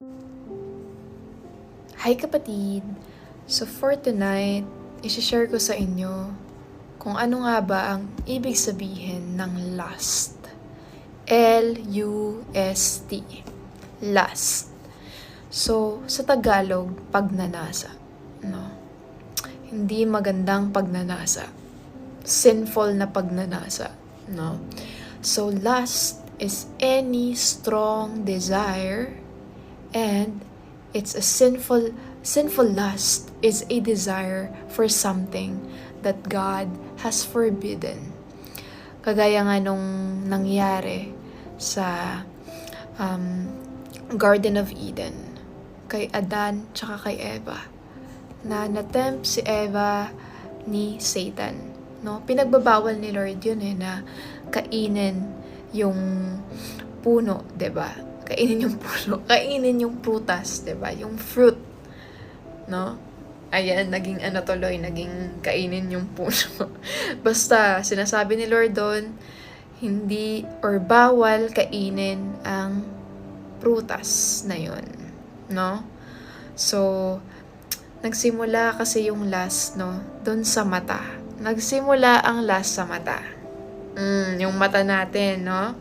Hi kapatid! So for tonight, isi-share ko sa inyo kung ano nga ba ang ibig sabihin ng lust. L-U-S-T. Lust. So, sa Tagalog, pagnanasa. No? Hindi magandang pagnanasa. Sinful na pagnanasa. No? So, lust is any strong desire, and it's a sinful lust is a desire for something that God has forbidden. Kagaya nga nung nangyari sa Garden of Eden kay Adan tsaka kay Eva, na natempt si Eva ni Satan. No? Pinagbabawal ni Lord yun na kainin yung puno, 'di ba? Kainin yung puno, kainin yung prutas, 'di ba? Yung fruit, no? Ayan, naging naging kainin yung puno. Basta sinasabi ni Lord doon, hindi or bawal kainin ang prutas na 'yon, no? So, nagsimula kasi yung lust, no, doon sa mata. Nagsimula ang lust sa mata. Yung mata natin, no?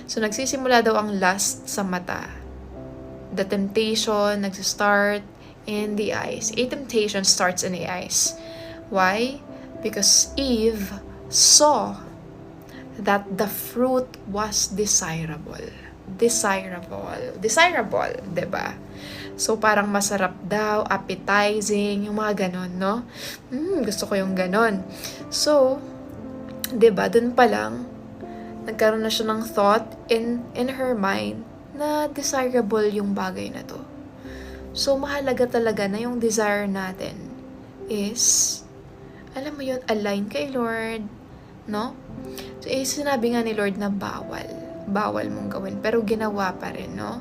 So, nagsisimula daw ang lust sa mata. The temptation nagsi-start in the eyes. A temptation starts in the eyes. Why? Because Eve saw that the fruit was desirable. Desirable, 'di ba? So, parang masarap daw, appetizing, yung mga ganon, no? Gusto ko yung ganon. So, 'di ba, dun pa lang, nagkaroon na siya ng thought in her mind na desirable yung bagay na to. So, mahalaga talaga na yung desire natin is, alam mo yun, align kay Lord, no? So, sinabi nga ni Lord na bawal mong gawin, pero ginawa pa rin, no?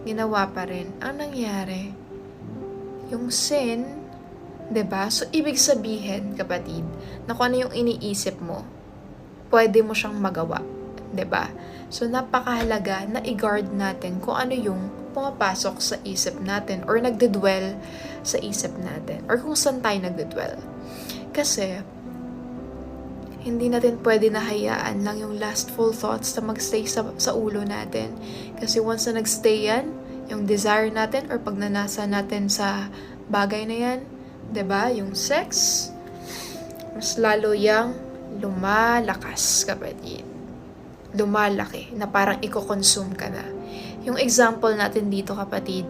Ginawa pa rin. Ang nangyari, yung sin, 'di ba? So, ibig sabihin, kapatid, na kung ano yung iniisip mo, pwede mo siyang magawa, 'di ba? So, napakahalaga na i-guard natin kung ano yung pumapasok sa isip natin or nagdedwell sa isip natin or kung saan tayo nagdedwell. Kasi, hindi natin pwede na hayaan lang yung lustful thoughts na magstay sa ulo natin. Kasi once na nagstay yan, yung desire natin or pagnanasa natin sa bagay na yan, 'di ba? Yung sex, mas lalo yang lumalakas, kapatid. Lumalaki, na parang i-consume ka na. Yung example natin dito, kapatid,